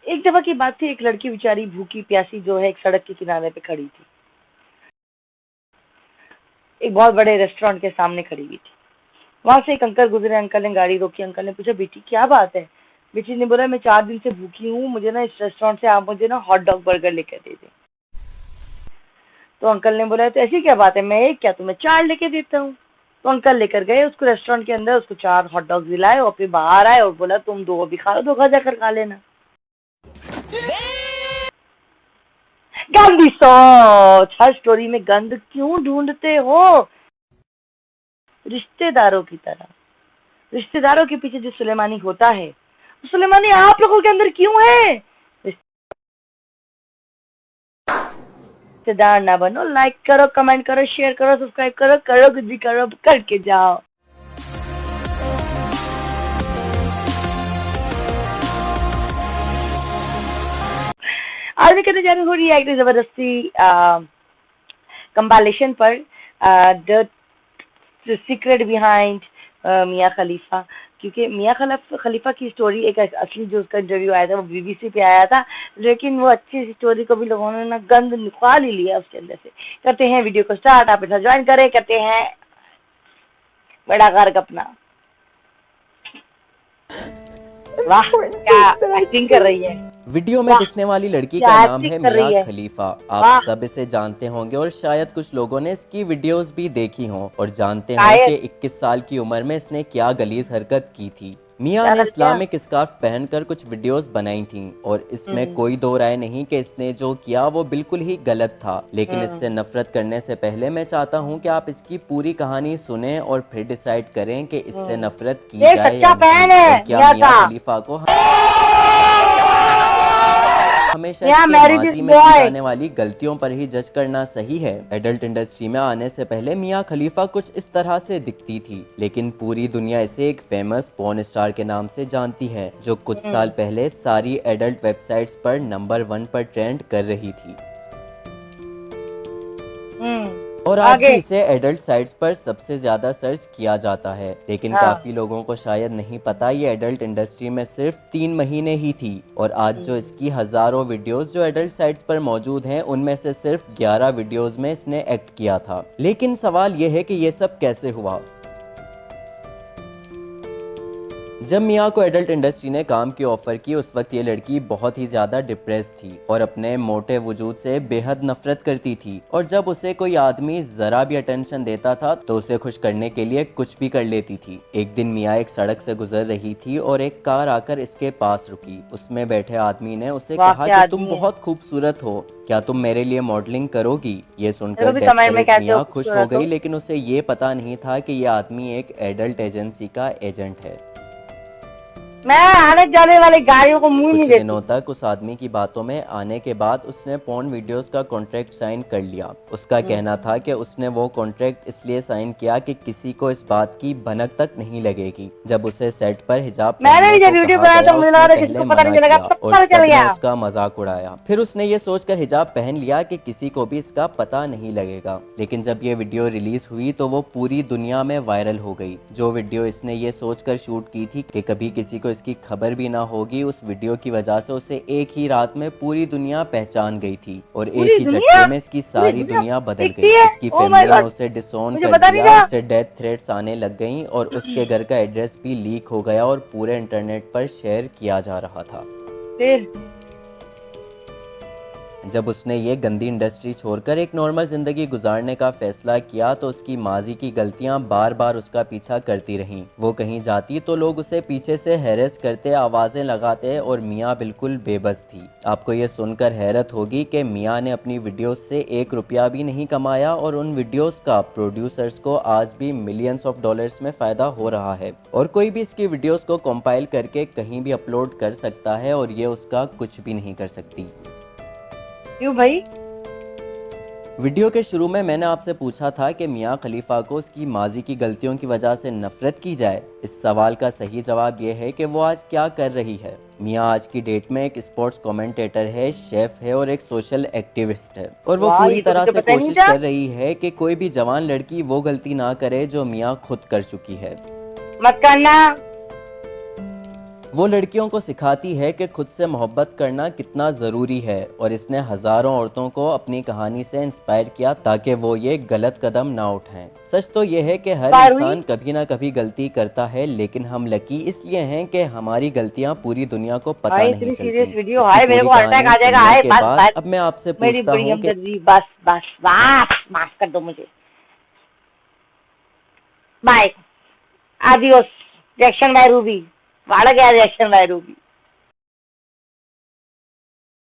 एक दफा की बात थी, एक लड़की बेचारी भूखी प्यासी जो है एक सड़क के किनारे पे खड़ी थी, एक बहुत बड़े रेस्टोरेंट के सामने खड़ी हुई थी। वहां से एक अंकल गुजरे, अंकल ने गाड़ी रोकी, अंकल ने पूछा बेटी क्या बात है। बेटी ने बोला मैं 4 दिन से भूखी हूँ, मुझे ना इस रेस्टोरेंट से आप मुझे ना हॉट डॉग बर्गर लेकर दे दे। तो अंकल ने बोला तो ऐसी क्या बात है, मैं एक क्या तुम्हें 4 लेके देता हूँ। तो अंकल लेकर गए उसको रेस्टोरेंट के अंदर, उसको 4 हॉट डॉग दिलाए और फिर बाहर आए और बोला तुम 2 अभी खा लो, 2 घर जाकर खा लेना। गंदी सोच, हर स्टोरी में गंद क्यों ढूंढते हो? रिश्तेदारों की तरह, रिश्तेदारों के पीछे जो सुलेमानी होता है, सुलेमानी आप लोगों के अंदर क्यों है? रिश्तेदार ना बनो, लाइक करो, कमेंट करो, शेयर करो, सब्सक्राइब करो, करो कुछ भी करो, करके जाओ। आज मैं करने जा रही हूँ रिएक्ट जबरदस्ती कंपाइलेशन पर द सीक्रेट बिहाइंड मियां खलीफा, क्योंकि मियां खलीफा की स्टोरी एक असली जो उसका इंटरव्यू आया था वो बीबीसी पे आया था, लेकिन वो अच्छी स्टोरी को भी लोगों ने ना गंद निकाल ही लिया उसके अंदर से। करते हैं वीडियो को स्टार्ट, आप इतना ज्वाइन करें, करते हैं बड़ा गर्ग अपना। वाह क्या एक्टिंग कर रही है, वीडियो में दिखने वाली लड़की क्या का नाम है एक्टिंग कर मियां रही है। खलीफा। आप वाह सब इसे जानते होंगे और शायद कुछ लोगों ने इसकी वीडियोस भी देखी हों और जानते हों शायद कि 21 साल की उम्र में इसने क्या गलीज हरकत की थी। मियां क्या ने कर दिया। इस्लामिक स्कार्फ पहनकर कुछ वीडियोस बनाई थीं और इसमें कोई दो राय नहीं कि इसने जो किया वो बिल्कुल ही गलत था। लेकिन इससे नफरत करने से पहले मैं चाहता हूं कि आप इसकी पूरी कहानी सुने और फिर डिसाइड करें कि इससे नफरत की ये जाए सच्चा या नहीं, फैन और है क्या मियां मियां का। खलीफा को हमेशा मियां इसके मैरी दिस माजी में की बॉय। जाने वाली गलतियों पर ही जज करना सही है। एडल्ट इंडस्ट्री में आने से पहले मियां खलीफा कुछ इस तरह से दिखती थी, लेकिन पूरी दुनिया इसे एक फेमस पॉर्न स्टार के नाम से जानती है, जो कुछ साल पहले सारी एडल्ट वेबसाइट्स पर नंबर 1 पर ट्रेंड कर रही थी। और आज भी आगे। इसे एडल्ट साइट्स पर सबसे ज्यादा सर्च किया जाता है। लेकिन हाँ। काफी लोगों को शायद नहीं पता ये एडल्ट इंडस्ट्री में सिर्फ 3 महीने ही थी और आज जो इसकी हजारों वीडियोस जो एडल्ट साइट्स पर मौजूद हैं उनमें से सिर्फ 11 वीडियोस में इसने एक्ट किया था। लेकिन सवाल ये है कि ये सब कैसे हुआ। जब मियां को एडल्ट इंडस्ट्री ने काम की ऑफर की उस वक्त ये लड़की बहुत ही ज्यादा डिप्रेस थी और अपने मोटे वजूद से बेहद नफरत करती थी, और जब उसे कोई आदमी जरा भी अटेंशन देता था तो उसे खुश करने के लिए कुछ भी कर लेती थी। एक दिन मियां एक सड़क से गुजर रही थी और एक कार आकर इसके पास रुकी। उसमें बैठे आदमी ने उसे वाह कहा क्या कि तुम आदमी है। बहुत खूबसूरत हो, क्या तुम मेरे लिए मॉडलिंग करोगी। ये देखो सुनकर भी कमेंट में डेस्परेट कहते हो मियां खुश हो खूबसूरत गई, हो। लेकिन उसे ये पता नहीं था कि ये आदमी एक एडल्ट एजेंसी का एजेंट है। मैं आने जाने वाली गाड़ियों को मुंह नहीं कुछ देती। दिनों तक उस आदमी की बातों में आने के बाद उसने पोर्न वीडियोस का कॉन्ट्रैक्ट साइन कर लिया। उसका कहना था कि उसने वो कॉन्ट्रैक्ट इसलिए साइन किया कि किसी को इस बात की भनक तक नहीं लगेगी। जब उसे सेट पर हिजाब मैंने पहनने भी जब को वीडियो कहा बनाया गया तो मुझे लगा उसने था किसी को पहले पता नहीं मना चलेगा, किया और पता चल सबने गया। उसका मजाक उड़ाया। फिर उसने ये सोचकर हिजाब पहन लिया कि किसी को भी इसका पता नहीं लगेगा। लेकिन जब ये वीडियो रिलीज हुई तो वो पूरी दुनिया में वायरल हो गई। जो वीडियो इसने ये सोचकर शूट की थी कि कभी किसी को इसकी खबर भी ना होगी, उस वीडियो की वजह से उसे एक ही रात में पूरी दुनिया पहचान गई थी और एक पूरी ही दुनिया, झटके में इसकी पूरी सारी दुनिया दुनिया बदल देखती गई। है। उसकी ओ माय फैमिली ने गॉड, उसे डिसोन मुझे कर पता नहीं दिया, था। उसे डेथ थ्रेट्स आने लग गईं और उसके घर का एड्रेस भी लीक हो गया और पूरे इंटरनेट पर शेयर किया जा रहा था। फिर जब उसने ये गंदी इंडस्ट्री छोड़कर एक नॉर्मल ज़िंदगी गुजारने का फैसला किया तो उसकी माजी की गलतियां बार बार उसका पीछा करती रहीं। वो कहीं जाती तो लोग उसे पीछे से हैरेस करते, आवाज़ें लगाते और मियाँ बिल्कुल बेबस थी। आपको ये सुनकर हैरत होगी कि मियाँ ने अपनी वीडियोस से 1 रुपया भी नहीं कमाया और उन वीडियोस का प्रोड्यूसर्स को आज भी मिलियंस ऑफ डॉलर्स में फ़ायदा हो रहा है और कोई भी इसकी वीडियोस को कंपाइल करके कहीं भी अपलोड कर सकता है और ये उसका कुछ भी नहीं कर सकती। क्यों भाई? वीडियो के शुरू में मैंने आपसे पूछा था कि मियां खलीफा को उसकी माजी की गलतियों की वजह से नफरत की जाए। इस सवाल का सही जवाब यह है कि वो आज क्या कर रही है। मियां आज की डेट में एक स्पोर्ट्स कमेंटेटर है, शेफ है और एक सोशल एक्टिविस्ट है, और वो वाह, पूरी ये तो तरह मुझे से पता ही नहीं कोशिश था। कर रही है कि कोई भी जवान लड़की वो गलती ना करे जो मियां खुद कर चुकी है। मत करना। वो लड़कियों को सिखाती है कि खुद से मोहब्बत करना कितना ज़रूरी है और इसने हज़ारों औरतों को अपनी कहानी से इंस्पायर किया ताकि वो ये गलत कदम ना उठाएं। सच तो ये है कि हर इंस्पायर हुई। इंसान कभी ना कभी गलती करता है, लेकिन हम लकी इसलिए हैं कि हमारी गलतियां पूरी दुनिया को पता हाय नहीं इतनी चलती। सीरियस वीडियो, इसकी हाय मेरे पूरी को अटैक कहानी आ जाएगा, सुनने हाय के बस बाद बस। अब मैं आपसे मेरी पूछता बड़ी हूँ कि हमदर्दी, बस बस बस, माफ कर दो मुझे। Bye. Adios. Reaction by Ruby. वाड़ा गया रिएक्शन बाय रूबी।